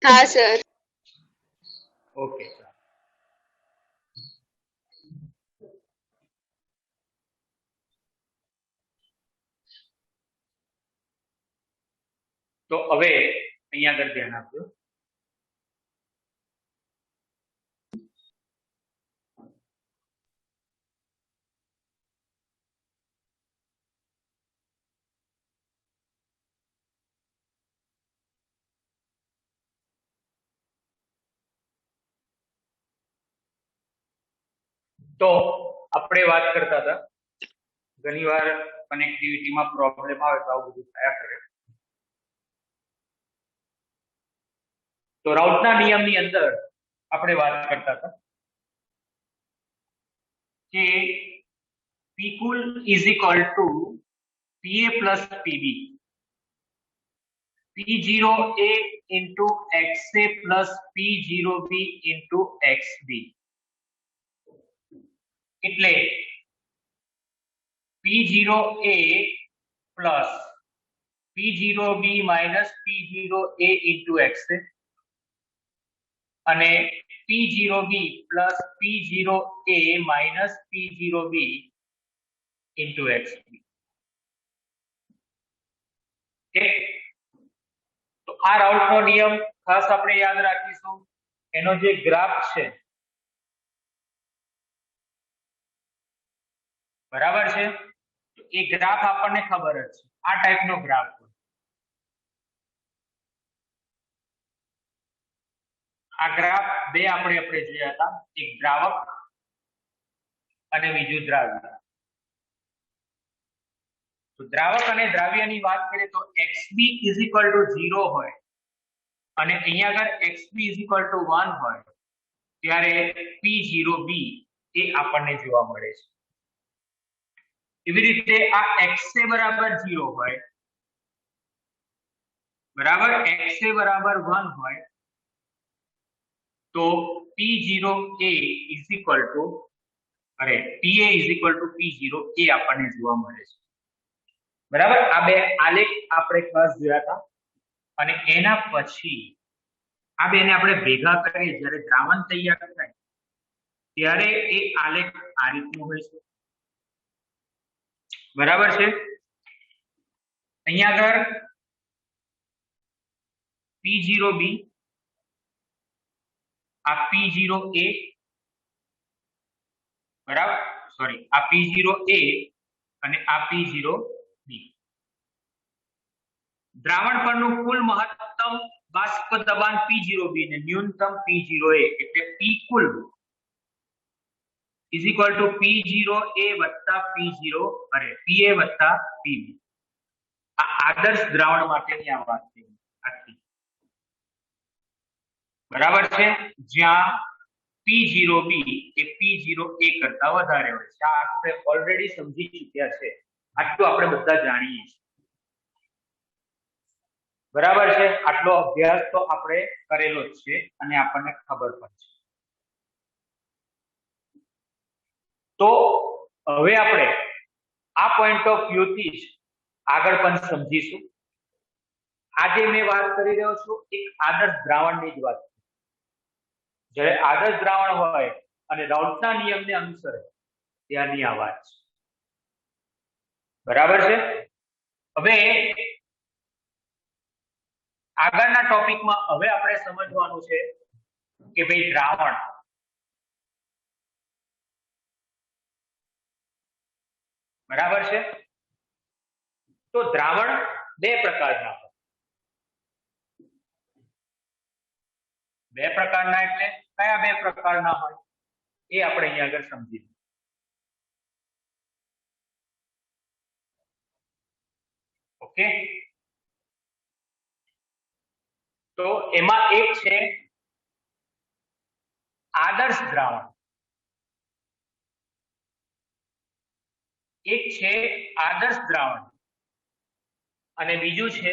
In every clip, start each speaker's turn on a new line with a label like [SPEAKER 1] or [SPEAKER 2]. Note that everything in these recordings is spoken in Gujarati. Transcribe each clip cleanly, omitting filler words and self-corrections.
[SPEAKER 1] हाँ सर।
[SPEAKER 2] ओके। तो હવે અહીંયા આગળ ધ્યાન આપજો। તો આપણે વાત કરતા હતા ઘણીવાર કનેક્ટિવિટીમાં પ્રોબ્લેમ આવે તો આવું બધું થયા કરે। તો રાઉટના નિયમની અંદર આપણે વાત કરતા હતા કે પી કુલ is equal to PA plus PB P0A into XA plus P0B into XB એટલે P0A plus P0B minus P0A into XA અને P0B plus P0A minus P0B into XB। okay? તો આ રાઉટનો નિયમ ખાસ આપણે યાદ રાખીશું। એનો જે ગ્રાફ છે બરાબર છે, તો એ ગ્રાફ આપણને ખબર જ છે, આ ટાઈપનો ગ્રાફ હોય। આ ગ્રાફ બે આપણે જોયા હતા, એક દ્રાવક અને બીજું દ્રાવ્ય। તો દ્રાવક અને દ્રાવ્યની વાત કરીએ તો XB is equal to 0 હોય અને અહીંયા આગળ XB is equal to 1 હોય ત્યારે P0B એ આપણને જોવા મળે છે। એવી રીતે આ XA બરાબર 0 હોય બરાબર, XA બરાબર 1 હોય તો P0A is equal to PA is equal to P0 એ આપણને જોવા મળે છે બરાબર। આ બે આલેખ આપણે ખાસ જોયા હતા અને એના પછી આ બેને આપણે ભેગા કરીએ જ્યારે દ્રાવણ તૈયાર થાય ત્યારે એ આલેખ આ રીતનું હોય છે બરાબર છે। અહીંયા આગળ P0B આ P0A બરાબર, સોરી આ P0A અને આ P0B। દ્રાવણ પરનું કુલ મહત્તમ બાષ્પ દબાણ P0B ને ન્યૂનતમ P0A એટલે P cool is equal to P0A વત્તા P0 અરે PA વત્તા PB। આ આદર્શ દ્રાવણ માટેની આ વાત છે આખી બરાબર છે, જ્યાં P0B એ P0A કરતા વધારે હોય છે। આ આપણે ઓલરેડી સમજી ચૂક્યા છે, આટલું આપણે બધા જાણીએ છીએ બરાબર છે। આટલો અભ્યાસ તો આપણે કરેલો જ છે અને આપણને ખબર પણ છે। તો હવે આપણે આ પોઈન્ટ ઓફ વ્યૂ થી જ આગળ પણ સમજીશું। આજે મેં વાત કરી રહ્યો છું એક આદર્શ દ્રાવણની જ વાત। જ્યારે આદર્શ દ્રાવણ હોય અને રાઉટના નિયમને અનુસરે ત્યારની આ વાત છે બરાબર છે। હવે આગળના ટોપિકમાં હવે આપણે સમજવાનું છે કે ભાઈ દ્રાવણ બરાબર છે, તો દ્રાવણ બે પ્રકારના હોય। બે પ્રકારના એટલે કયા બે પ્રકારના હોય એ આપણે અહીંયા આગળ સમજીશું। ઓકે, તો એમાં એક છે આદર્શ દ્રાવણ, એક છે આદર્શ દ્રાવણ અને બીજું છે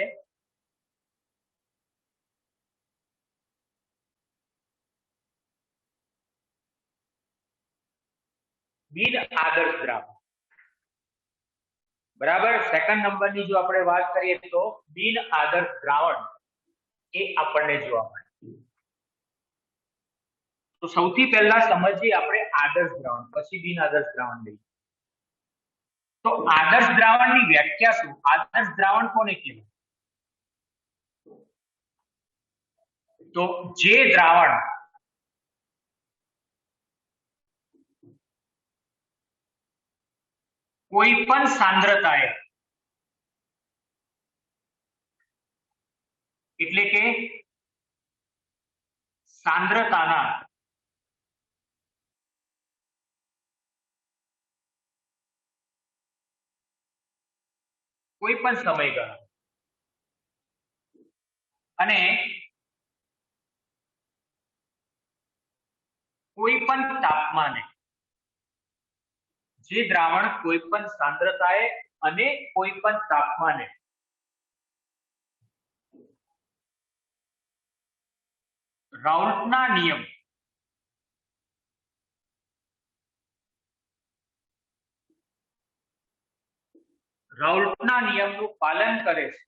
[SPEAKER 2] બિન આદર્શ દ્રાવણ બરાબર। સેકન્ડ નંબરની જો આપણે વાત કરીએ તો બિન આદર્શ દ્રાવણ એ આપણને જોવા મળે। તો સૌથી પહેલા સમજીએ આપણે આદર્શ દ્રાવણ, પછી બિન આદર્શ દ્રાવણ લઈએ. તો આદર્શ દ્રાવણની વ્યાખ્યા શું? આદર્શ દ્રાવણ કોને કહેવાય? તો જે દ્રાવણ કોઈ પણ સાંદ્રતાએ, એટલે કે સાંદ્રતાના કોઈ પણ સમયગાળા અને કોઈ પણ તાપમાને, જે દ્રાવણ કોઈ પણ સાંદ્રતાએ અને કોઈ પણ તાપમાને રાઉલ્ટના નિયમ રાઉલ્ટના નિયમનું પાલન કરે છે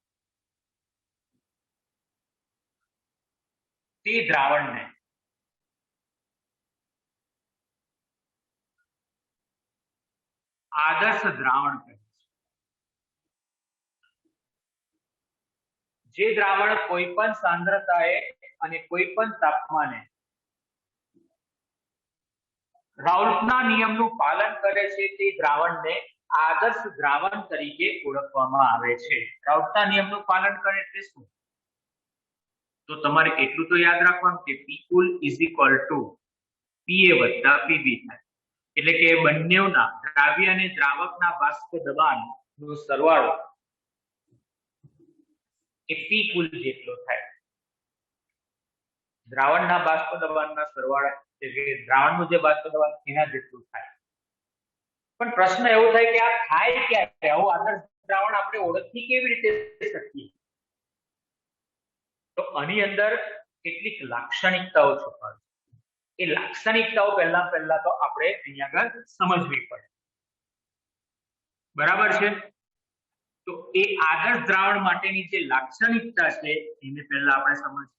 [SPEAKER 2] તે દ્રાવણને આદર્શ દ્રાવણ કહે છે. જે દ્રાવણ કોઈ પણ સાંદ્રતાએ અને કોઈ પણ તાપમાને રાઉલ્ટના નિયમનું પાલન કરે છે તે દ્રાવણને આદર્શ દ્રાવણ તરીકે ઓળખવામાં આવે છે. રાઉલ્ટના નિયમનું પાલન કરે એટલે શું? તો તમારે એટલું તો યાદ રાખવાનું કે P cool is equal two PA વત્તા PB થાય. એટલે કે બંનેના દ્રાવ્ય અને દ્રાવકના બાષ્પ દબાણનો સરવાળો એ P કુલ જેટલો થાય. દ્રાવણના બાષ્પ દબાણના સરવાળા એટલે દ્રાવણનું જે બાષ્પ દબાણ એના જેટલું થાય. પણ પ્રશ્ન એવો થાય કે આ થાય ક્યારે? આવું આદર્શ દ્રાવણ આપણે ઓળખી કેવી રીતે શકીએ? તો આની અંદર કેટલીક લાક્ષણિકતાઓ છુપાયેલી છે. એ લાક્ષણિકતાઓ પહેલા તો આપણે અહીંયા આગળ સમજવી પડે. બરાબર છે? તો એ આદર્શ દ્રાવણ માટેની જે લાક્ષણિકતા છે એને પહેલા આપણે સમજીએ.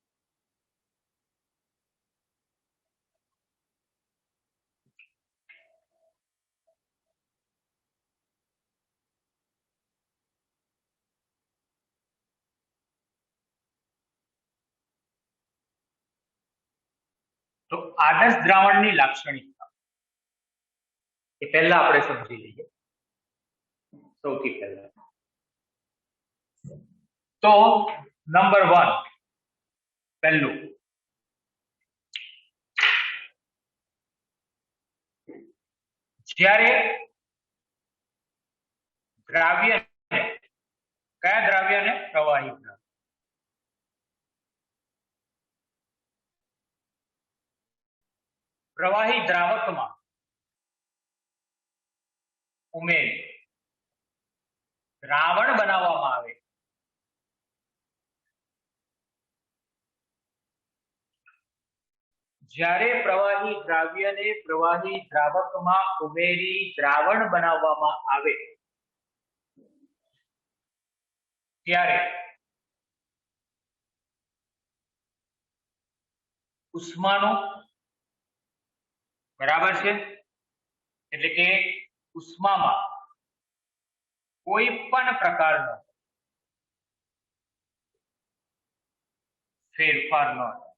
[SPEAKER 2] તો આદર્શ દ્રાવણની લાક્ષણિકતા એ પહેલા આપણે સમજી લઈએ. સૌથી પહેલા તો નંબર 1 પહેલું, જ્યારે દ્રાવ્યને, કયા દ્રાવ્યને? પ્રવાહી દ્રાવ્ય. પ્રવાહી દ્રાવકમાં ઉમેરી દ્રાવણ બનાવવામાં આવે જ્યારે પ્રવાહી દ્રાવ્યને પ્રવાહી દ્રાવકમાં ઉમેરી દ્રાવણ બનાવવામાં આવે ત્યારે ઉષ્માનો, બરાબર છે, એટલે કે ઉષ્મામાં કોઈ પણ પ્રકારનો ફેરફાર ન થાય.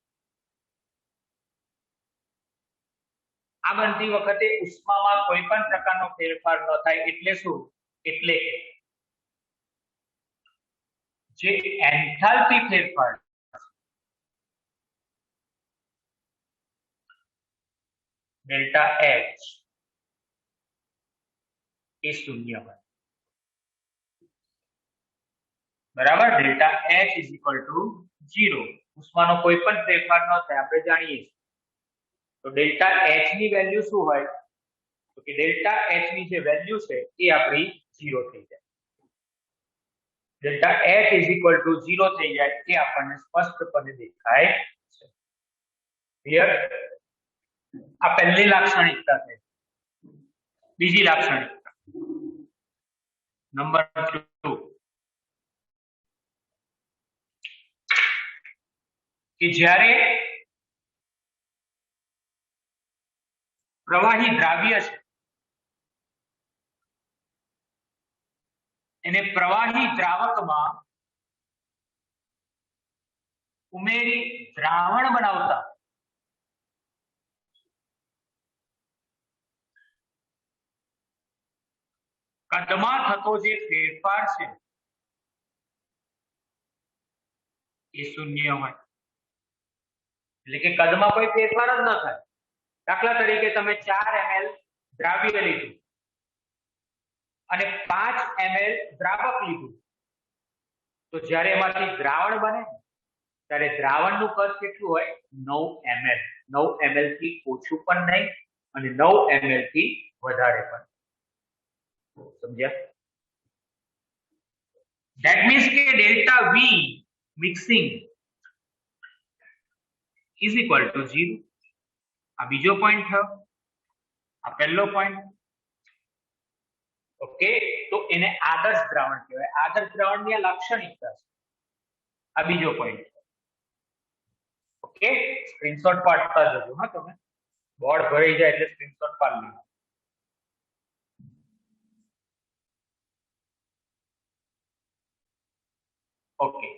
[SPEAKER 2] આ બનતી વખતે ઉષ્મામાં કોઈ પણ પ્રકારનો ફેરફાર ન થાય એટલે શું? એટલે જે એન્થાલ્પી ફેરફાર ડેલ્ટા H એ શૂન્ય હોય. બરાબર? Delta H is equal to 0. ઉષ્માનો કોઈ પણ ફેરફાર ન થાય આપણે જાણીએ છીએ. તો ડેલ્ટા H ની વેલ્યુ શું હોય? તો કે ડેલ્ટા H ની જે વેલ્યુ છે એ આપણી 0 થઈ જાય. Delta H is equal to 0 થઈ જાય એ આપણને સ્પષ્ટપણે દેખાય છે. ક્લિયર? આ પહેલી લાક્ષણિકતા છે. બીજી લાક્ષણિકતા નંબર 2 કે જ્યારે પ્રવાહી દ્રાવ્ય છે એને પ્રવાહી દ્રાવકમાં ઉમેરી દ્રાવણ બનાવતા કદમાં થતો જે ફેરફાર છે એ શૂન્ય હોય, એટલે કે કદમાં કોઈ ફેરફાર જ ન થાય. દાખલા તરીકે તમે 4 ml દ્રાવ્ય લીધું અને 5 ml દ્રાવક લીધું, તો જ્યારે એમાંથી દ્રાવણ બને ત્યારે દ્રાવણનું કદ કેટલું હોય? 9 ml. 9 ml થી ઓછું પણ નહીં અને 9 ml થી વધારે પણ. સમજ્યા? ધેટ મીન્સ કે delta V mixing is equal to 0. આ બીજો પોઈન્ટ થયો, આ પહેલો પોઈન્ટ. ઓકે, તો એને આદર્શ દ્રાવણ કહેવાય. આદર્શ દ્રાવણની આ લાક્ષણિકતા છે. આ બીજો પોઈન્ટ. ઓકે, સ્ક્રીનશોટ પાડતા જજો હા તમે. બોર્ડ ભરાઈ જાય એટલે સ્ક્રીનશોટ પાડી લેજો. ઓકે,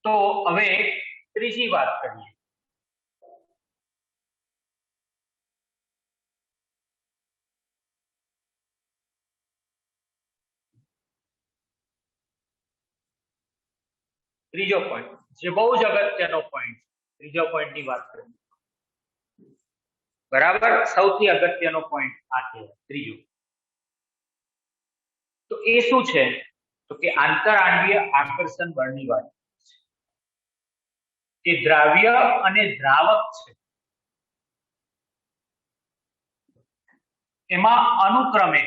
[SPEAKER 2] તો હવે ત્રીજી વાત કરીએ. ત્રીજો પોઈન્ટ જે બહુ જ અગત્યનો પોઈન્ટ, ત્રીજો પોઈન્ટની વાત કરીએ. બરાબર, સૌથી અગત્યનો પોઈન્ટ આ છે ત્રીજો. તો એ શું છે? તો કે આંતરઆણ્વીય આકર્ષણ બળની વાત છે. એ દ્રાવ્ય અને દ્રાવક છે એમાં અનુક્રમે,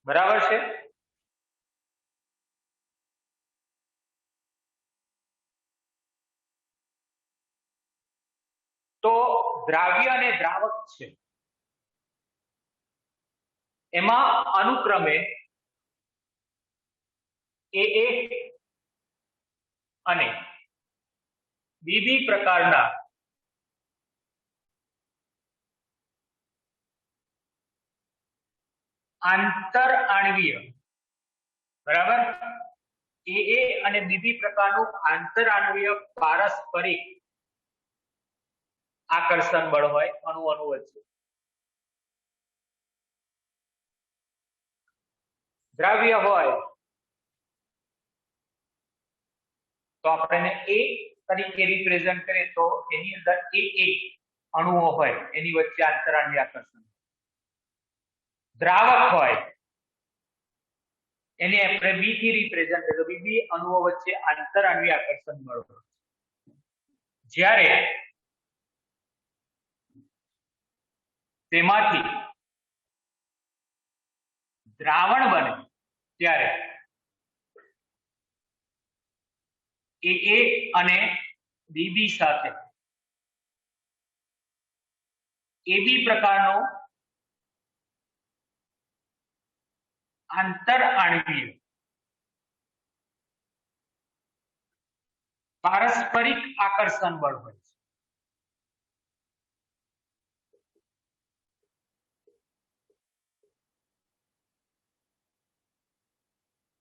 [SPEAKER 2] બરાબર છે, તો દ્રાવ્ય અને દ્રાવક છે એમાં અનુક્રમે AA અને BB પ્રકારના આંતરઆણ્વીય, બરાબર, AA અને BB પ્રકારનું આંતરઆણ્વીય પારસ્પરિક આકર્ષણ બળ હોય અણુ વચ્ચે. દ્રાવ્ય હોય તો આપણે A તરીકે રિપ્રેઝન્ટ કરીએ તો એની અંદર AA અણુઓ હોય એની વચ્ચે આંતરઆણ્વીય આકર્ષણ. દ્રાવક હોય એને આપણે B થી રિપ્રેઝન્ટ કરીએ તો BB અણુઓ વચ્ચે આંતરઆણ્વીય આકર્ષણ બળ હોય. જ્યારે તેમાંથી દ્રાવણ બને ત્યારે AA અને BB સાથે AB પ્રકારનો આંતરઆણ્વીય પારસ્પરિક આકર્ષણ બળ હોય છે.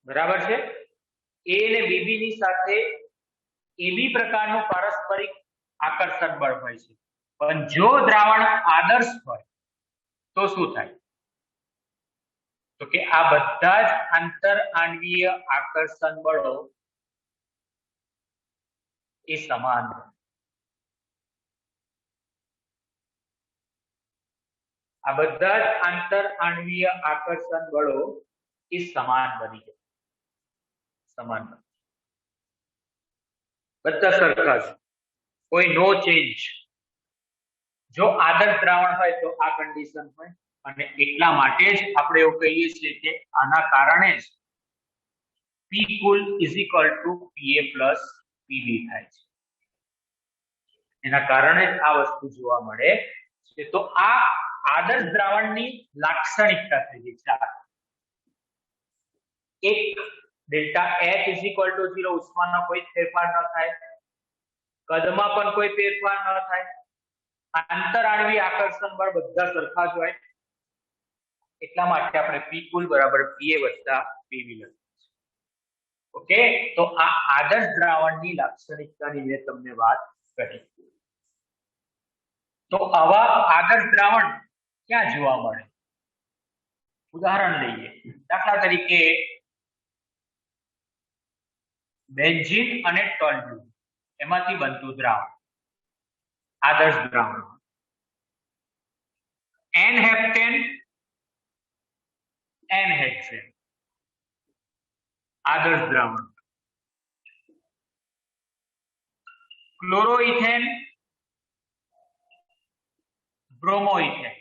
[SPEAKER 2] બરાબર છે. A અને BB ની સાથે AB પ્રકારનું પારસ્પરિક આકર્ષણ બળ હોય છે. પણ જો દ્રાવણ આદર્શ હોય તો શું થાય? તો કે આ બધા જ આંતરઆણ્વીય આકર્ષણ બળો એ સમાન હોય. આ બધા જ આંતરઆણ્વીય આકર્ષણ બળો એ સમાન બની જાય. સમાન બધા સરખા છે, કોઈ નો ચેન્જ. જો આદર્શ દ્રાવણ હોય તો આ કન્ડિશન હોય અને એટલા માટે જ આપણે એવું કહીએ છીએ કે આના કારણે જ P cool is equal two PA PB થાય છે. એના કારણે જ આ વસ્તુ જોવા મળે છે. તો આ આદર્શ દ્રાવણની લાક્ષણિકતા થઈ ગઈ છે. એક delta H is equal to 0, ઉષ્માનો કોઈ ફેરફાર ન થાય. કદમાં પણ કોઈ ફેરફાર ન થાય, આંતરાણવી આકર્ષણ બળ બધા સરખા જ હોય, એટલા માટે આપણે પી કુલ બરાબર પીએ વત્તા પીવી લખીએ. ઓકે, તો આ આદર્શ દ્રાવણની લાક્ષણિકતાની મેં તમને વાત કરી. તો આવા આદર્શ દ્રાવણ ક્યાં જોવા મળે? ઉદાહરણ લઈએ, દાખલા તરીકે બેન્ઝીન અને ટોલ્યુઈન એમાંથી બનતું દ્રાવણ, આદર્શ દ્રાવણ. n-હેપ્ટેન, n-હેક્સેન, આદર્શ દ્રાવણ. ક્લોરોઇથેન, બ્રોમોઇથેન,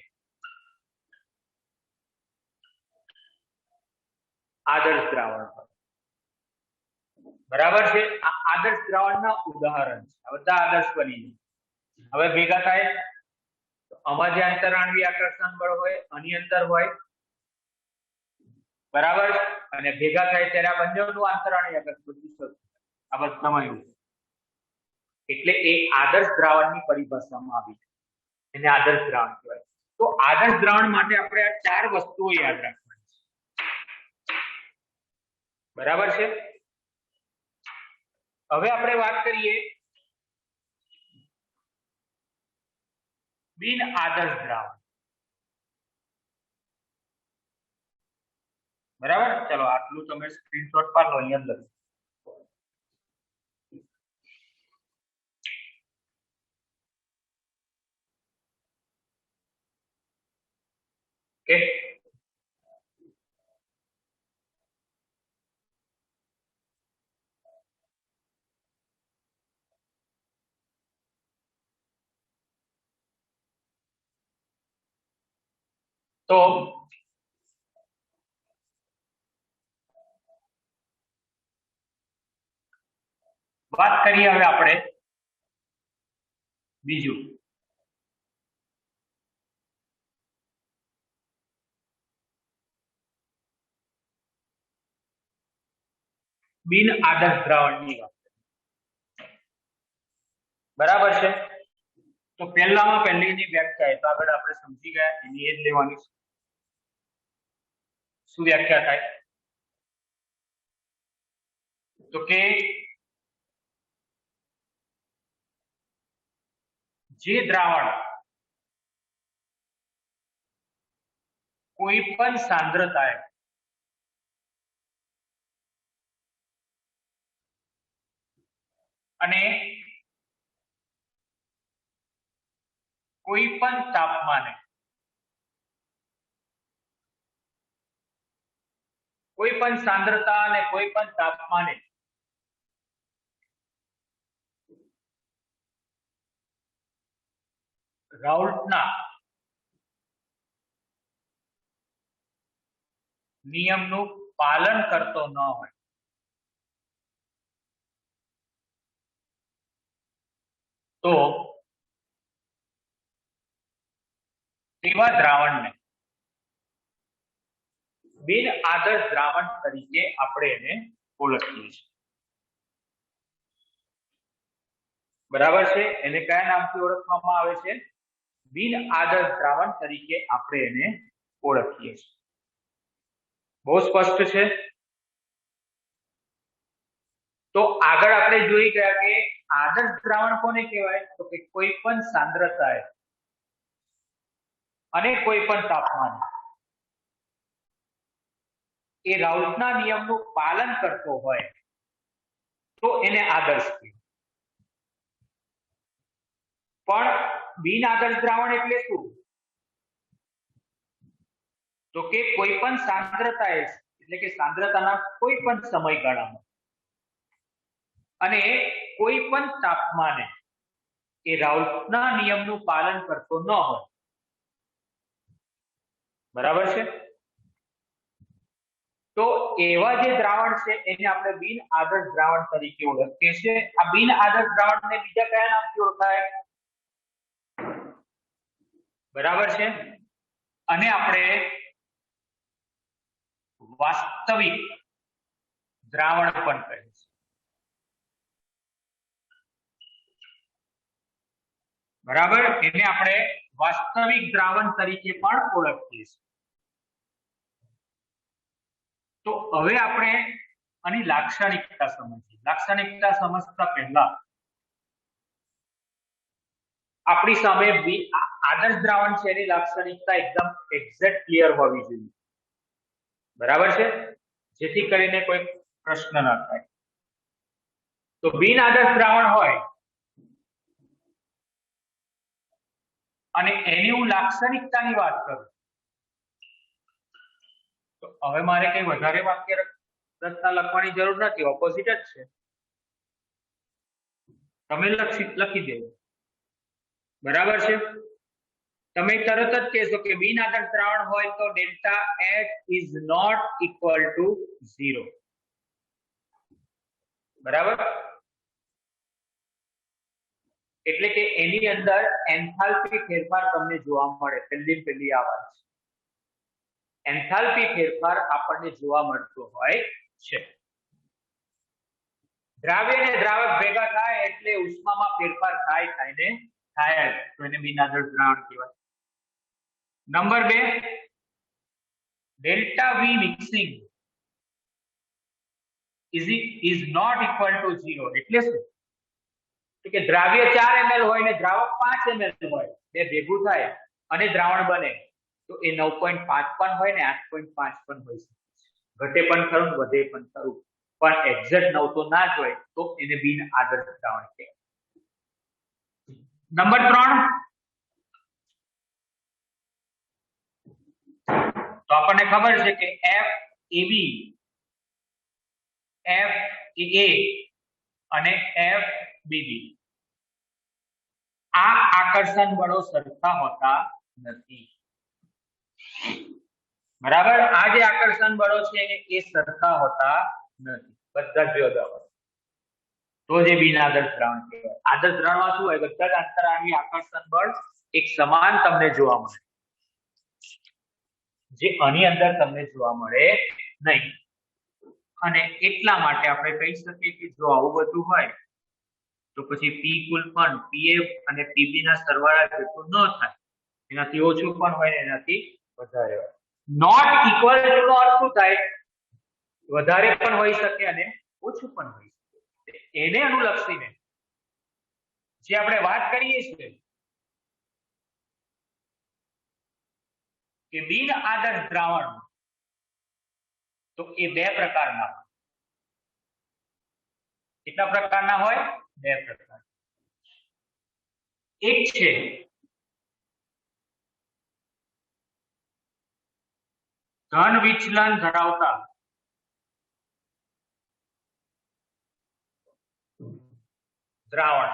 [SPEAKER 2] આદર્શ દ્રાવણ. બરાબર છે. આ આદર્શ દ્રાવણના ઉદાહરણ છે. બધા આદર્શ બની જાય. હવે ભેગા થાય તો આમાં જે આંતરાણવી આકર્ષણ બળ હોય આની અંદર હોય, બરાબર, અને ભેગા થાય ત્યારે આ બંનેનું આંતરાણવી આકર્ષણ આ બધામાં એવું, એટલે એ આદર્શ દ્રાવણની પરિભાષામાં આવી છે, એને આદર્શ દ્રાવણ કહેવાય. તો આદર્શ દ્રાવણ માટે આપણે આ ચાર વસ્તુઓ યાદ રાખવાની છે. બરાબર છે. હવે આપણે વાત કરીએ બિન આદર્શ દ્રાવણ. બરાબર, ચલો આટલું તમે સ્ક્રીનશોટ પાડ લો, અહીંયા લખો. ઓકે, તો વાત કરીએ હવે આપણે બીજું. બિન આદર્શ દ્રાવણની વાત. બરાબર છે. તો પહેલામાં પહેલીની વ્યાખ્યા તો આગળ આપણે સમજી ગયા, એની એ જ લેવાની છે. શું વ્યાખ્યા થાય? તો કે જે દ્રાવણ કોઈ પણ સાંદ્રતાએ અને કોઈ પણ તાપમાને, કોઈ પણ સાંદ્રતા અને કોઈ પણ તાપમાને રાઉલ્ટના નિયમનું પાલન કરતો ન હોય તો તેવા દ્રાવણને બિન આદર્શ દ્રાવણ તરીકે આપણે એને ઓળખીએ છીએ. બરાબર છે. એને કયા નામથી ઓળખવામાં આવે છે? બિન આદર્શ દ્રાવણ તરીકે આપણે એને ઓળખીએ છીએ. બહુ સ્પષ્ટ છે. તો આગળ આપણે જોઈ ગયા કે આદર્શ દ્રાવણ કોને કહેવાય? તો કે કોઈ પણ સાંદ્રતાએ અને કોઈ પણ તાપમાન એ રાઉલ્ટના નિયમનું પાલન કરતો હોય તો એને આદર્શ કહેવાય. પણ બિન આદર્શ દ્રાવણ એટલે શું? તો કે કોઈ પણ સાંદ્રતાએ, એટલે કે સાંદ્રતાના કોઈ પણ સમયગાળામાં અને કોઈ પણ તાપમાને એ રાઉલ્ટના નિયમનું પાલન કરતો ન હોય. બરાબર છે. તો એવા જે દ્રાવણ છે એને આપણે બિન આદર્શ દ્રાવણ તરીકે ઓળખીએ છીએ. આ બિન આદર્શ દ્રાવણને બીજા કયા નામથી ઓળખાય? બરાબર છે. અને આપણે વાસ્તવિક દ્રાવણ પણ કહીએ છીએ. બરાબર, એને આપણે વાસ્તવિક દ્રાવણ તરીકે પણ ઓળખીએ છીએ. તો હવે આપણે આની લાક્ષણિકતા સમજીએ. લાક્ષણિકતા સમજતા પહેલા આપણી સામે આદર્શ દ્રાવણ છે એની લાક્ષણિકતા એકદમ એક્ઝેક્ટ ક્લિયર હોવી જોઈએ. બરાબર છે, જેથી કરીને કોઈ પ્રશ્ન ન થાય. તો બિન આદર્શ દ્રાવણ હોય અને એની હું લાક્ષણિકતાની વાત કરું, તો હવે મારે કઈ વધારે વાક્ય રચના લખવાની જરૂર નથી, ઓપોઝિટ જ છે. તમે લખી દેજો. બરાબર છે, તમે તરત જ કહેશો કે બિન આદર્શ દ્રાવણ હોય તો delta H is not equal to 0. બરાબર, એટલે કે એની અંદર એન્થાલ્પી ફેરફાર તમને જોવા મળે. પહેલી આ વાત છે, એન્થાલ્પી ફેરફાર આપણને જોવા મળતો હોય છે. દ્રાવ્ય અને દ્રાવક ભેગા થાય એટલે ઉષ્મામાં ફેરફાર થાય ને થાય જ, તો એને બિન આદર્શ દ્રાવણ કહેવાય. Number 2, delta V mixing is not equal to 0. એટલે શું? કે દ્રાવ્ય 4 ml હોય ને દ્રાવક 5 ml હોય, બે ભેગું થાય અને દ્રાવણ બને, તો એ 9.5 પણ હોય ને 8.5 પણ હોઈ શકે છે. ઘટે પણ ખરું, વધે પણ ખરું, પણ એક્ઝેક્ટ 9 તો ના જ હોય, તો એને બિન આદર્શ દ્રાવણ કહેવાય. નંબર 3, તો આપણને ખબર છે કે FAB, FAA અને FBB આ આકર્ષણ બળો સરખા હોતા નથી. બરાબર, આ જે આકર્ષણ બળો છે એ સરખા હોતા નથી, બધા જુદા હોય, તો જે બિન આદર્શ દ્રાવણ કહેવાય. આદર્શ દ્રાવણમાં શું હોય? બધા જ આંતરાણવી આકર્ષણ બળ એક સમાન તમને જોવા મળે, જે આની અંદર તમને જોવા મળે નહીં. અને એટલા માટે આપણે કહી શકીએ કે જો આવું બધું હોય તો પછી પી કુલ પણ પીએફ અને પીબી ના સરવાળા જેટલું ન થાય, એનાથી ઓછું પણ હોય ને એનાથી વધારે હોય. નોટ ઇક્વલ ટુ નો અર્થ શું થાય? વધારે પણ હોઈ શકે અને ઓછું પણ હોઈ શકે. એને અનુલક્ષીને જે આપણે વાત કરીએ છીએ કે બિન આદર્શ દ્રાવણ, તો એ બે પ્રકારના હોય. કેટલા પ્રકારના હોય? બે પ્રકાર. એક છે ધન વિચલન ધરાવતા દ્રાવણ,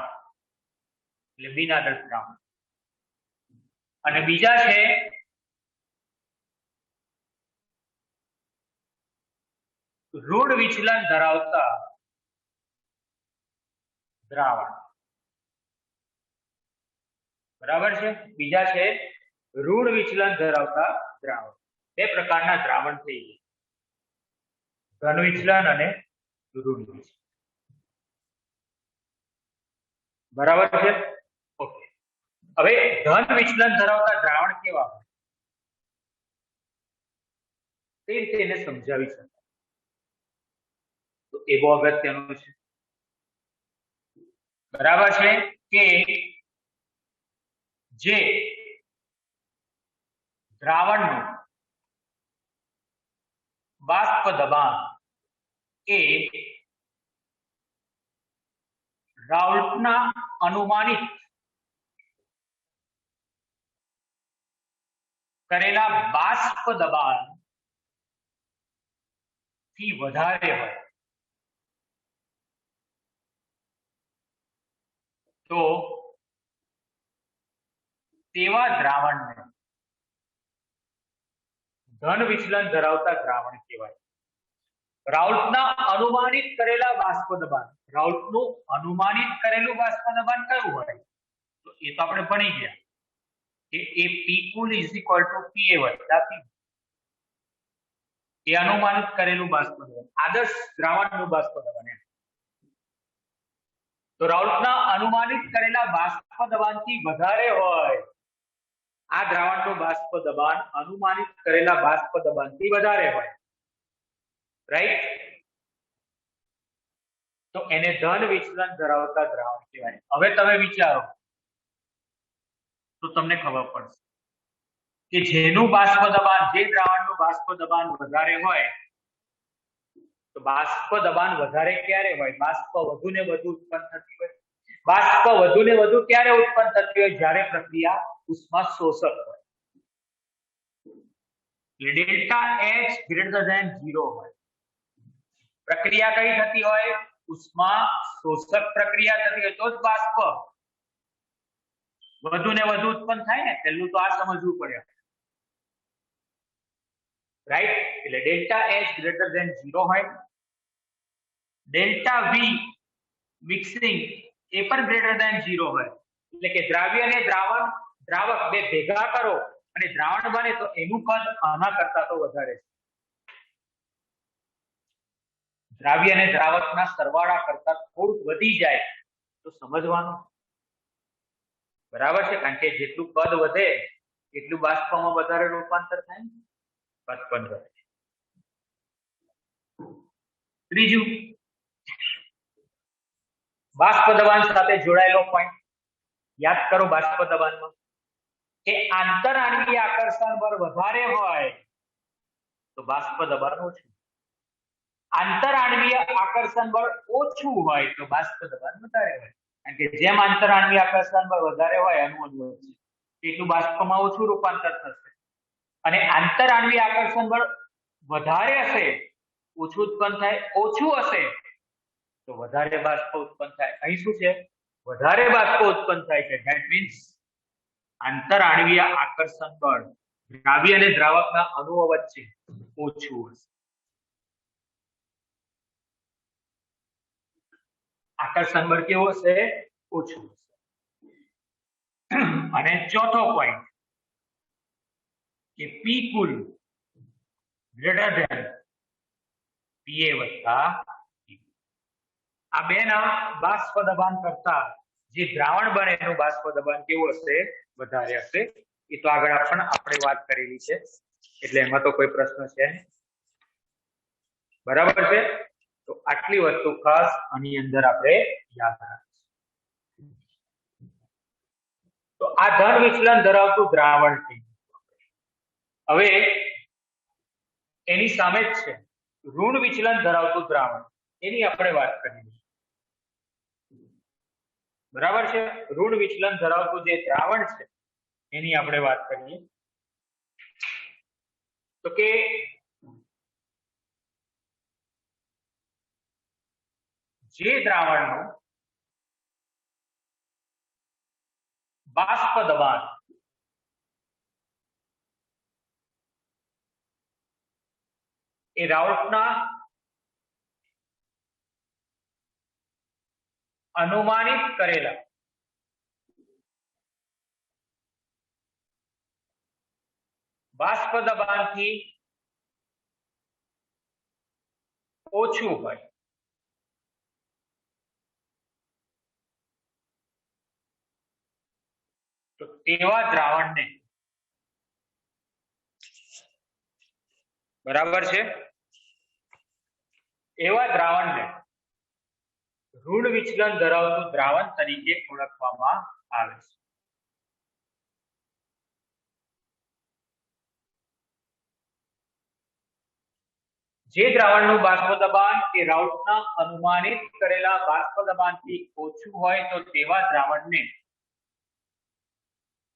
[SPEAKER 2] એટલે બિન આદર્શ દ્રાવણ, અને બીજા છે ઋણ વિચલન ધરાવતા દ્રાવણ. બરાબર છે, બીજા છે ઋણ વિચલન ધરાવતા દ્રાવણ. બે પ્રકારના દ્રાવણ થઈ ગયા, ધન વિચલન અને ઋણ વિચલન. બરાબર છે, ઓકે. હવે ધન વિચલન ધરાવતા દ્રાવણ કેવા હોય તે રીતે એને સમજાવી શકાય, તો એ બહુ અગત્યનું છે. બરાબર છે કે જે દ્રાવણનું બાષ્પ દબાણ એ રાઉલ્ટના અનુમાનિત કરેલા બાષ્પ દબાણ થી વધારે હોય તો તેવા દ્રાવણને ધન વિચલન ધરાવતા દ્રાવણ કહેવાય. રાઉલ્ટના અનુમાનિત કરેલા બાષ્પ દબાણ, રાઉલ્ટનું અનુમાનિત કરેલું બાષ્પ દબાણ કયું હોય? તો એ તો આપણે ભણી ગયા કે એ પી કુલ ઇઝ ઇક્વલ ટુ પીએ વત્તા પી. એ અનુમાનિત કરેલું બાષ્પ દબાણ, આદર્શ દ્રાવણનું બાષ્પ દબાણ. તો રાઉલ્ટના અનુમાનિત કરેલા બાષ્પ દબાણથી વધારે હોય, આ દ્રાવણનું બાષ્પ દબાણ અનુમાનિત કરેલા બાષ્પ દબાણથી વધારે હોય, રાઈટ? તો એને ધન વિચલન ધરાવતા દ્રાવણ કહેવાય. હવે તમે વિચારો તો તમને ખબર પડશે કે જેનું બાષ્પ દબાણ, જે દ્રાવણનું બાષ્પ દબાણ વધારે હોય, તો બાષ્પ દબાણ વધારે ક્યારે હોય? બાષ્પ વધુ ને વધુ ઉત્પન્ન થતી હોય. બાષ્પ વધુ ને વધુ ક્યારે ઉત્પન્ન થતી હોય? જ્યારે પ્રક્રિયા ઉષ્મા શોષક હોય. ડેલ્ટા H ગ્રેટર ધેન 0 હોય. પ્રક્રિયા કઈ થતી હોય? ઉષ્મા શોષક પ્રક્રિયા થતી હોય તો જ બાષ્પ વધુ ને વધુ ઉત્પન્ન થાય ને. પહેલું તો આ સમજવું પડે, રાઈટ? એટલે ડેલ્ટા H ગ્રેટર ધેન 0 હોય. ડેલ્ટા V મિક્સિંગ એ પણ ગ્રેટર ધેન 0 હોય. એટલે કે દ્રાવ્ય અને દ્રાવક બે ભેગા કરો અને દ્રાવણ બને તો એનું કદ આના કરતા તો વધારે છે. દ્રાવ્ય અને દ્રાવકના સરવાળા કરતા થોડું વધી જાય તો સમજવાનું, બરાબર છે? કારણ કે જેટલું કદ વધે એટલું બાષ્પમાં વધારે રૂપાંતર થાય, કદ પણ વધે. ત્રીજું, બાષ્પ દબાણ સાથે જોડાયેલો પોઈન્ટ યાદ કરો. બાષ્પ દબાણમાં કે આંતરઆણ્વીય આકર્ષણ બળ વધારે હોય તો બાષ્પ દબાણ ઓછું, આંતરઆણ્વીય આકર્ષણ બળ ઓછું હોય તો બાષ્પ દબાણ વધારે હોય. કારણ કે જેમ આંતરઆણ્વીય આકર્ષણ બળ વધારે હોય અણુઓ એટલું બાષ્પમાં ઓછું રૂપાંતર થશે, અને આંતરઆણ્વીય આકર્ષણ બળ વધારે હશે ઓછું ઉત્પન્ન થાય, ઓછું હશે તો વધારે બાષ્પ ઉત્પન્ન થાય. અહીં શું છે? વધારે બાષ્પ ઉત્પન્ન થાય છે. ધેટ મીન્સ આંતરઆણ્વીય આકર્ષણ બળ દ્રાવ્ય અને દ્રાવકના અણુઓ વચ્ચે ઓછું હશે. આકર્ષણ બળ કેવું હશે? ઓછું હશે. અને ચોથો પોઈન્ટ કે પી કુલ ગ્રેટર ધેન પીએ વત્તા. આ બેના બાષ્પ દબાણ કરતા જે દ્રાવણ બને એનું બાષ્પ દબાણ કેવું હશે? વધારે હશે. એ તો આગળ પણ આપણે વાત કરેલી છે, એટલે એમાં તો કોઈ પ્રશ્ન છે નહીં, બરાબર છે? તો આટલી વસ્તુ ખાસ આની અંદર આપણે યાદ રાખીશું. તો આ ધન વિચલન ધરાવતું દ્રાવણ છે. હવે એની સામે જ છે ઋણ વિચલન ધરાવતું દ્રાવણ, એની આપણે વાત કરીએ, બરાબર છે? ઋણ વિચલન ધરાવતું જે દ્રાવણ છે એની આપણે વાત કરીએ. તો કે જે દ્રાવણનું બાષ્પ દબાણ એ રાઉલ્ટના અનુમાનિત કરેલા બાષ્પ દબાણથી ઓછું હોય તો તેવા દ્રાવણને, બરાબર છે, એવા દ્રાવણને ઋણ વિચલન ધરાવતું દ્રાવણ તરીકે ઓળખવામાં આવે છે. જે દ્રાવણનું બાષ્પ દબાણ એ રાઉલ્ટના અનુમાનિત કરેલા બાષ્પ દબાણથી ઓછું હોય તો તેવા દ્રાવણને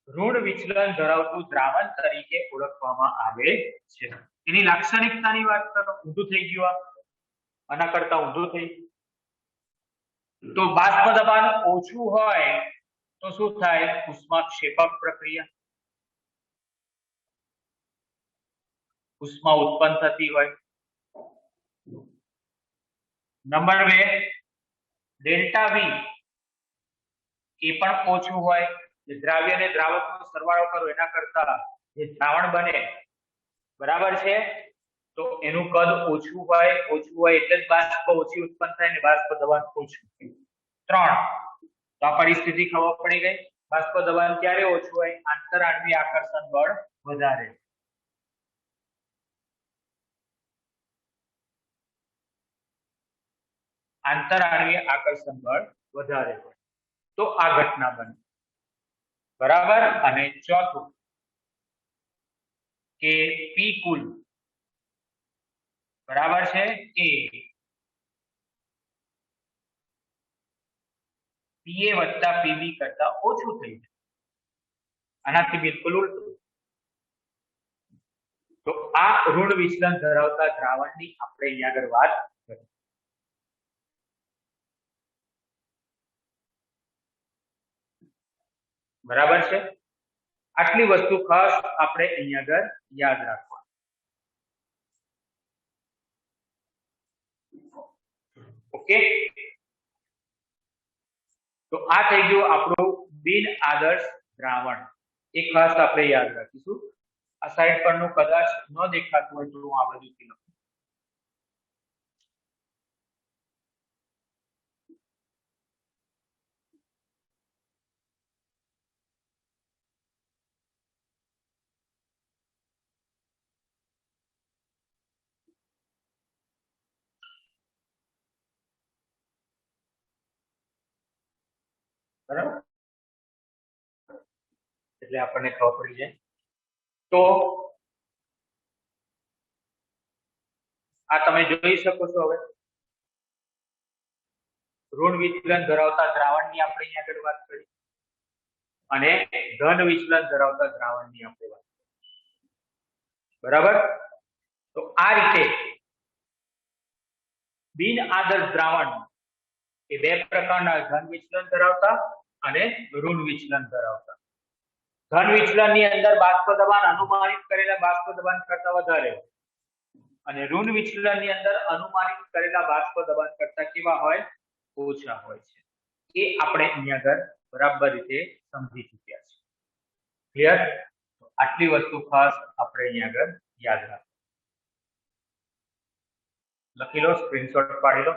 [SPEAKER 2] ઋણ વિચલન ધરાવતું દ્રાવણ તરીકે ઓળખવામાં આવે છે. એની લાક્ષણિકતાની વાત કરો. ઊંધું થઈ ગયું, આના કરતા ઊંધું થઈ ગયું. તો બાષ્પ દબાણ ઓછું હોય તો શું થાય? ઉષ્માક્ષેપક પ્રક્રિયા, ઉષ્મા ઉત્પન્ન થતી હોય. નંબર 2, ડેલ્ટા V એ પણ ઓછું હોય. જે દ્રાવ્ય અને દ્રાવકનો સરવાળો કરો એના કરતા જે દ્રાવણ બને, બરાબર છે, તો એનું કદ ઓછું હોય એટલે જ બાષ્પ ઓછી ઉત્પન્ન થાય ને બાષ્પ દબાણ ઓછું થાય. 3 तो आ परिस्थिति खबर पड़ी गई। बाष्प दबाण क्यारे ओछું હોય? आंतराण्वीय आकर्षण बळ વધારે। आंतराण्वीय आकर्षण बळ વધારે હોય तो आ घटना बने। बराबर। અને ચોથું કે P કુલ बराबर है ए पीए वत्ता पीबी करता ओछું થઈ જાય। આનાથી બિલકુલ ઉલટું। તો આ ઋણ વિચલન ધરાવતા દ્રાવણની આપણે અહીંયા આગળ વાત કરી। બરાબર છે। આટલી વસ્તુ ખાસ આપણે અહીંયા આગળ યાદ રાખવા। ओके तो आ થઈ ગયું આપણું બિન આદર્શ દ્રાવણ। એક ખાસ આપણે યાદ રાખીશું। આ સાઈડ પરનું કદાચ ન દેખાતું હોય તો હું આ બાજુથી લખું। બરાબર, એટલે આપણને ખબર પડી જાય। તો આ તમે જોઈ શકો છો। હવે ઋણ વિચલન ધરાવતા દ્રાવણની આપણે અહીંયા આગળ વાત કરી અને ધન વિચલન ધરાવતા દ્રાવણની આપણે વાત કરી। બરાબર। તો આ રીતે બિન આદર્શ દ્રાવણ એ બે પ્રકારના ધન વિચલન ધરાવતા અને ઋણ વિચલન ધરાવતા। ધન વિચલનની અંદર બાષ્પ દબાણ અનુમાનિત કરેલા બાષ્પ દબાણ કરતા વધારે અને ઋણ વિચલનની અંદર અનુમાનિત કરેલા બાષ્પ દબાણ કરતા કેવા હોય? ઓછા હોય છે। એ આપણે અહીંયા આગળ બરાબર રીતે સમજી ચૂક્યા છે। ક્લિયર? તો આટલી વસ્તુ ખાસ આપણે અહીંયા આગળ યાદ રાખો। લખી લો, સ્ક્રીનશોટ પાડી લો।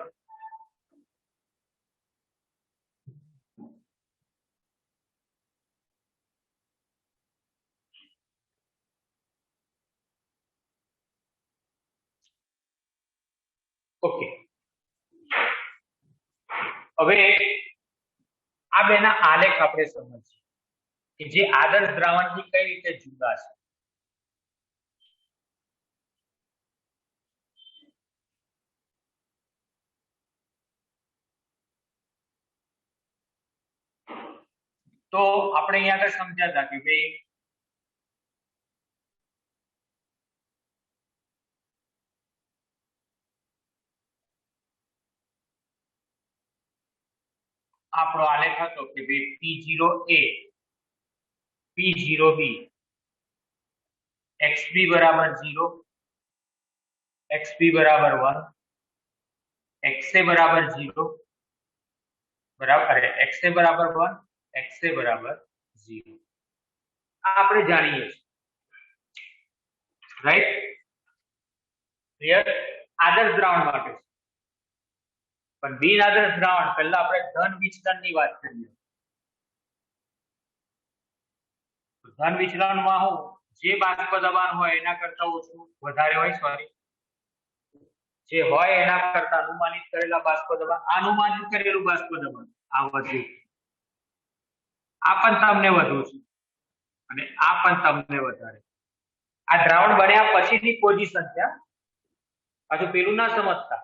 [SPEAKER 2] ओके હવે આ બેના આલેખ આપણે સમજીએ કે જે આદર્શ દ્રાવણથી કઈ રીતે જુદા છે। તો આપણે અહીંયા આગળ સમજ્યા હતા કે ભાઈ આપણો આલેખ હતો કે ભાઈ P0A P0B XB બરાબર 0 XB બરાબર 1 XA બરાબર 0 બરાબર XA બરાબર 1 XA બરાબર 0 આ આપણે જાણીએ છીએ। રાઈટ? ક્લિયર? આદર્શ દ્રાવણ માટે પણ બિન આદર્શ દ્રાવણ પહેલા આપણે ધન વિચલનની વાત કરીએ। ધન વિચલનમાં હું જે બાષ્પ દબાણ હોય એના કરતા ઓછું વધારે હોય, સોરી જે હોય એના કરતા અનુમાનિત કરેલા બાષ્પ દબાણ, અનુમાનિત કરેલું બાષ્પ દબાણ આ વધુ, આ પણ તમને વધુ છે અને આ પણ તમને વધારે। આ દ્રાવણ બન્યા પછીની પોઝિશન છે, પાછું પેલું ના સમજતા।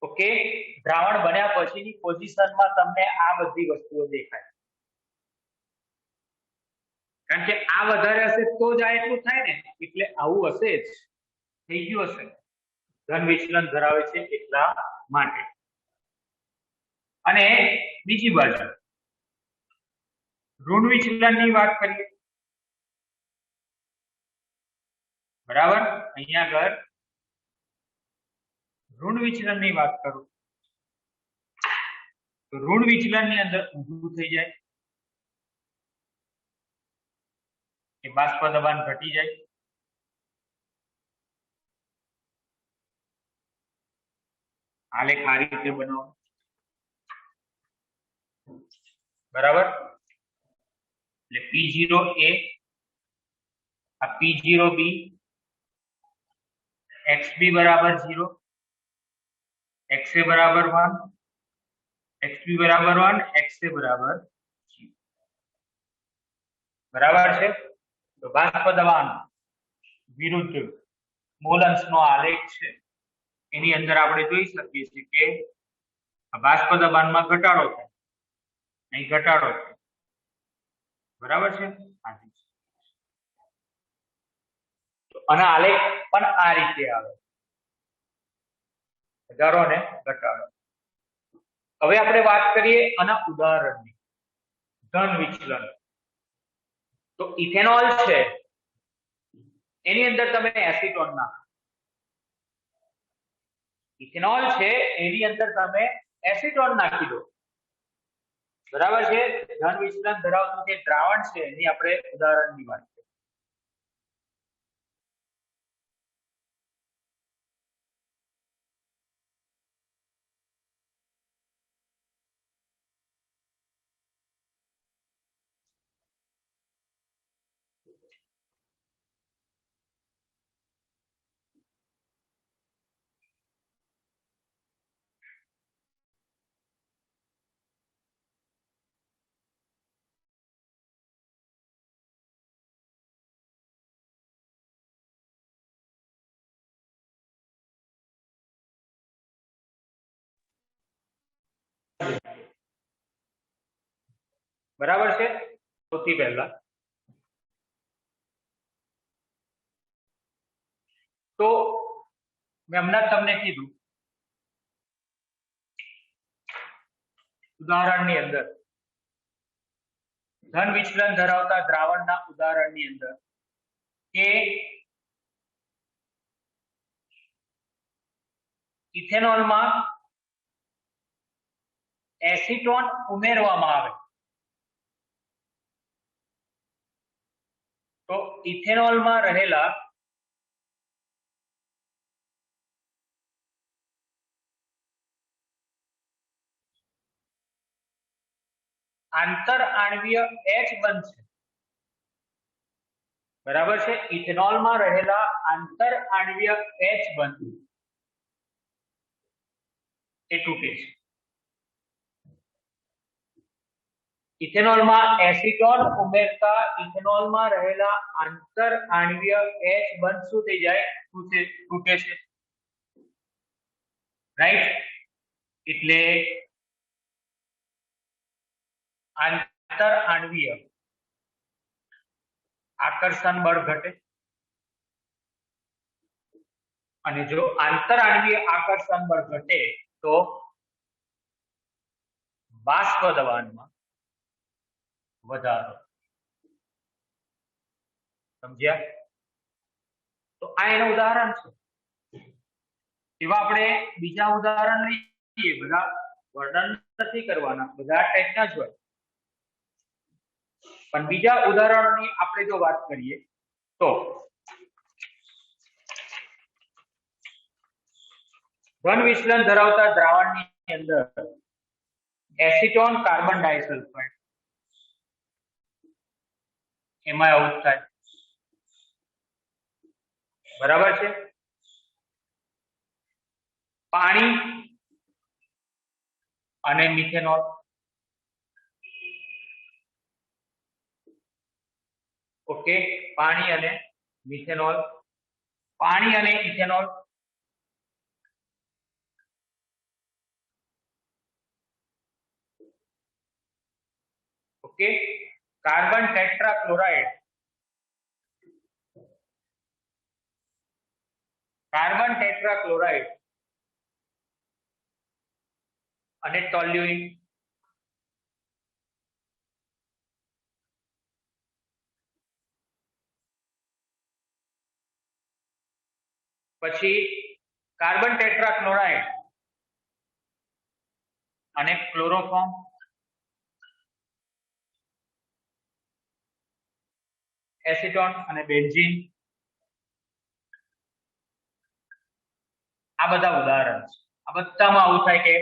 [SPEAKER 2] ઓકે, દ્રાવણ બન્યા પછીની પોઝિશનમાં તમને આ બધી વસ્તુઓ દેખાય, કારણ કે આ વધારે હશે તો જ આ એટલું થાય ને, એટલે આવું હશે જ, થઈ ગયું હશે, ધન વિચલન ધરાવે છે એટલા માટે। અને બીજી બાજુ ઋણ વિચલનની વાત કરીએ, બરાબર। અહીંયા આગળ ઋણ વિચલનની વાત કરું તો ઋણ વિચલનની અંદર ઊંધું થઈ જાય કે બાષ્પ દબાણ ઘટી જાય। આલેખ આ રીતે બનાવો। બરાબર, એટલે P0A આ P0B XB બરાબર 0, XA બરાબર 1, XB બરાબર 1, XA બરાબર 0. બરાબર છે. તો બાષ્પ દબાણ વિરુદ્ધ મોલન્સનો આલેખ છે, એની અંદર આપણે જોઈ શકીએ છીએ કે બાષ્પ દબાણમાં ઘટાડો થાય, અહીં ઘટાડો થાય. બરાબર છે. અને આલેખ પણ આ રીતે આવે, વધારો અને ઘટાડો. હવે આપણે વાત કરીએ આના ઉદાહરણની, ધન વિચલન. તો ઇથેનોલ છે, એની અંદર તમે એસિટોન નાખો. ઇથેનોલ છે એની અંદર તમે એસિટોન નાખી દો. બરાબર છે. ધન વિચલન ધરાવતું જે દ્રાવણ છે એની આપણે ઉદાહરણની વાત કરીએ. બરાબર છે. સૌથી પહેલા તો મેં હમણાં તમને કીધું ઉદાહરણની અંદર, ધન વિચલન ધરાવતા દ્રાવણના ઉદાહરણની અંદર કે ઇથેનોલમાં એસિટોન ઉમેરવામાં આવે તો ઇથેનોલમાં રહેલા આંતર આણ્વીય H બનશે. બરાબર છે. ઇથેનોલમાં રહેલા આંતર આણ્વીય H બનતું એ તૂટે છે. ઇથેનોલમાં એસિટોન ઉમેરતા ઇથેનોલમાં રહેલા આંતર આણ્વીય H બંધ શું થઈ જાય? તૂટે છે. રાઈટ. એટલે આંતર આણ્વીય આકર્ષણ બળ ઘટે, અને જો આંતર આણ્વીય આકર્ષણ બળ ઘટે તો બાષ્પ દબાણમાં વધારો. સમજ્યા? તો આ એનું ઉદાહરણ છે. એવા આપણે બીજા ઉદાહરણ લઈએ, બધા વર્ણન નથી કરવાના, બધા ટાઈપના જ હોય, પણ બીજા ઉદાહરણોની આપણે જો વાત કરીએ તો ધન વિચલન ધરાવતા દ્રાવણની અંદર એસિટોન કાર્બન ડાઇસલ્ફાઇડ, એમાં આવું થાય. બરાબર છે. પાણી અને મિથેનોલ, ઓકે, પાણી અને મિથેનોલ, પાણી અને ethanol, okay, carbon tetrachloride, carbon tetrachloride અને ટોલ્યુઇન, પછી કાર્બન ટેટ્રાક્લોરાઇડ અને ક્લોરોફોર્મ, એસિટોન અને બેન્ઝીન. આ બધા ઉદાહરણ છે. આ બધામાં આવું થાય કે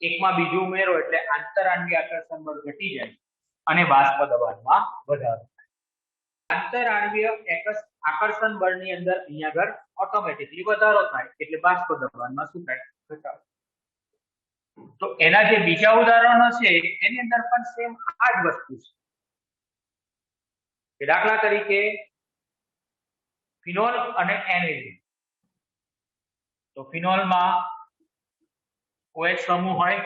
[SPEAKER 2] એકમાં બીજું ઉમેરો એટલે આંતરાણવીય આકર્ષણ બળ ઘટી જાય અને બાષ્પ દબાણમાં વધારો થાય. આંતરાણવીય આકર્ષણ બળની અંદર અહીંયા આગળ ઓટોમેટિકલી વધારો થાય એટલે બાષ્પ દબાણમાં શું થાય? ઘટાડો. તો એના જે બીજા ઉદાહરણો છે એની અંદર પણ સેમ આ જ વસ્તુ છે. દાખલા તરીકે ફિનોલ અને એનિલિન. તો ફિનોલમાં OH સમૂહ હોય,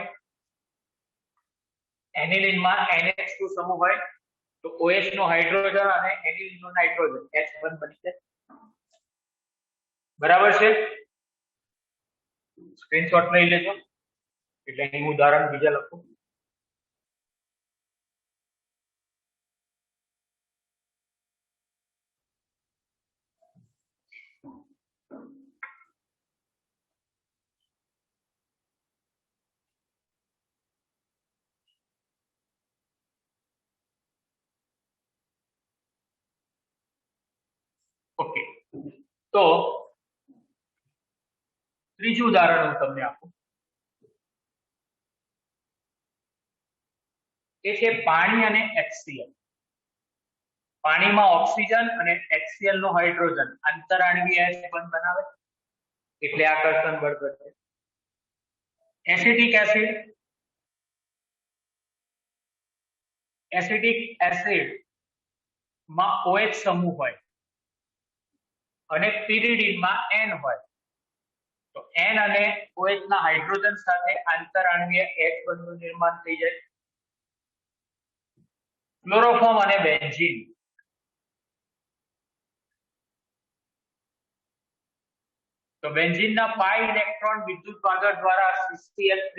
[SPEAKER 2] એનિલિનમાં NH2 સમૂહ હોય. તો OH નો હાઇડ્રોજન અને એનિલિન નો નાઇટ્રોજન H1 બની જાય. બરાબર છે? સ્ક્રીનશોટ લઈ લેજો એટલે અહીં ઉદાહરણ બીજા લખું. ઓકે, તો ત્રીજું ઉદાહરણ હું તમને આપું. એ છે પાણી અને HCl. પાણીમાં ઓક્સિજન અને HCl નો હાઇડ્રોજન આંતરાણવીય H1 બનાવે એટલે આકર્ષણ બળ ઘટે. એસિટિક એસિડ માં OH સમૂહ હોય અને પિરિડીનમાં N હોય. તો N અને OH ના હાઇડ્રોજન સાથે આંતરાણવીય H1 નું નિર્માણ થઈ જાય. ક્લોરોફોર્મ અને બેન્ઝીન. તો બેન્ઝીનના પાઈ ઇલેક્ટ્રોન વિદ્યુત વાહક દ્વારા CCl3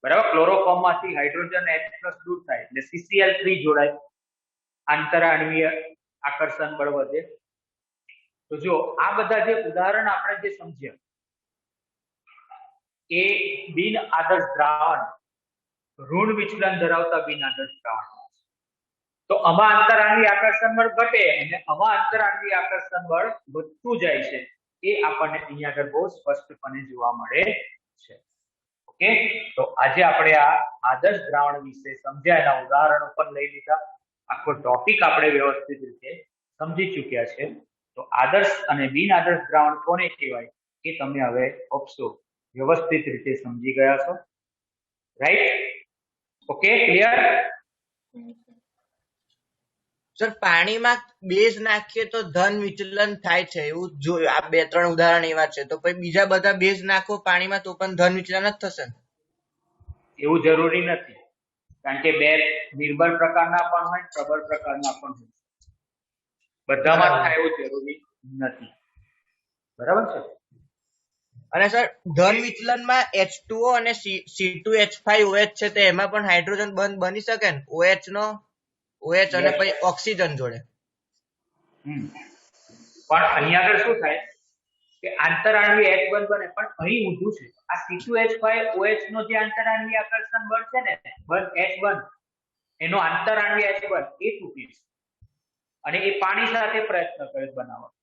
[SPEAKER 2] બરાબર ક્લોરોફોર્મમાંથી હાઇડ્રોજન H+ દૂર થાય એટલે CCl3 જોડાય. આંતરાણવીય આકર્ષણ બળ વધે. તો જો આ બધા જે ઉદાહરણ આપણે જે સમજ્યા એ બિન આદર્શ દ્રાવણ ઋણ વિચલન ધરાવતા બિન આદર્શ દ્રાવણ. તો આમાં આંતરાણવીય આકર્ષણ બળ ઘટે અને આમાં આંતરાણવીય આકર્ષણ બળ વધતું જાય છે. એ આપણને અહીંયા આગળ બહુ સ્પષ્ટપણે જોવા મળે છે. ઓકે, તો આજે આપણે આ આદર્શ દ્રાવણ વિશે સમજ્યા, એના ઉદાહરણો પણ લઈ લીધા. આખો ટોપિક આપણે વ્યવસ્થિત રીતે સમજી ચૂક્યા છે. તો આદર્શ અને બિન આદર્શ દ્રાવણ કોને કહેવાય એ તમે હવે ઓપ્શો વ્યવસ્થિત રીતે સમજી ગયા છો. રાઈટ? Okay, clear?
[SPEAKER 1] સર પાણીમાં બેઝ નાખીએ તો ધન વિચલન થાય છે એવું જો આ 2-3 ઉદાહરણ એવા છે. તો પછી બીજા બધા બેઝ નાખો પાણીમાં તો પણ ધન વિચલન જ થશે.
[SPEAKER 2] એવું જરૂરી નથી, કારણ કે બે નિર્બળ પ્રકારના પણ હોય, પ્રબળ પ્રકારના પણ હોય. બધામાં થાય એવું જરૂરી નથી. બરાબર છે?
[SPEAKER 1] અને સર ધન વિચલનમાં H2O અને C2H5OH છે તો એમાં પણ હાઇડ્રોજન બંધ બની શકે ને OH નો OH અને પછી ઓક્સિજન જોડે.
[SPEAKER 2] પણ અહીંયા આગળ શું થાય કે આંતરાણવીય H1 બને, પણ અહીં ઊંધું છે. આ C2H5OH નો જે આંતરાણવીય આકર્ષણ બળ છે ને H1 એનો આંતરાણવીય H1 એ તૂટી છે અને એ પાણી સાથે પ્રયત્ન કરે બનાવવા.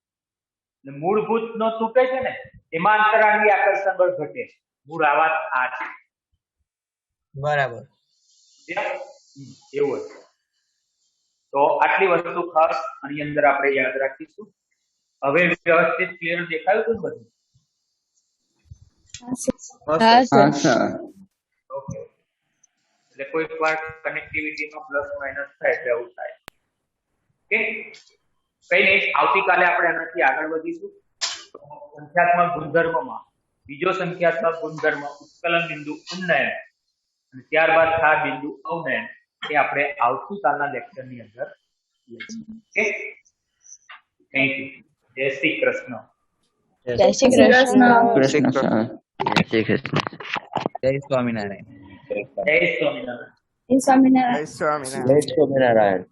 [SPEAKER 2] એટલે મૂળભૂત નો તૂટે છે ને એમાં આંતરાણવીય આકર્ષણ બળ ઘટે છે. મૂળ આ વાત આ છે.
[SPEAKER 1] બરાબર,
[SPEAKER 2] એવું છે. તો આટલી વસ્તુ ખાસ આની અંદર આપણે યાદ રાખીશું. હવે વ્યવસ્થિત ક્લિયર દેખાયું હતું બધું?
[SPEAKER 3] હા સર.
[SPEAKER 2] ઓકે, એટલે કોઈક વાર કનેક્ટિવિટીમાં પ્લસ માઇનસ થાય એટલે આવું થાય. ઓકે, કઈ નહીં, આવતીકાલે આપણે એનાથી આગળ વધીશું. સંખ્યાત્મક ગુણધર્મમાં બીજો સંખ્યાત્મક ગુણધર્મ ઉત્કલન બિંદુ ઉન્નયન અને ત્યારબાદ ખાસ બિંદુ અવનયન એ આપણે આવતીકાલના લેક્ચરની અંદર લઈશું. Okay, thank you. જય શ્રી કૃષ્ણ.
[SPEAKER 3] જય શ્રી કૃષ્ણ.
[SPEAKER 4] જય સ્વામિનારાયણ.
[SPEAKER 2] જય સ્વામિનારાયણ.
[SPEAKER 3] જય સ્વામિનારાયણ.
[SPEAKER 4] જય સ્વામિનારાયણ.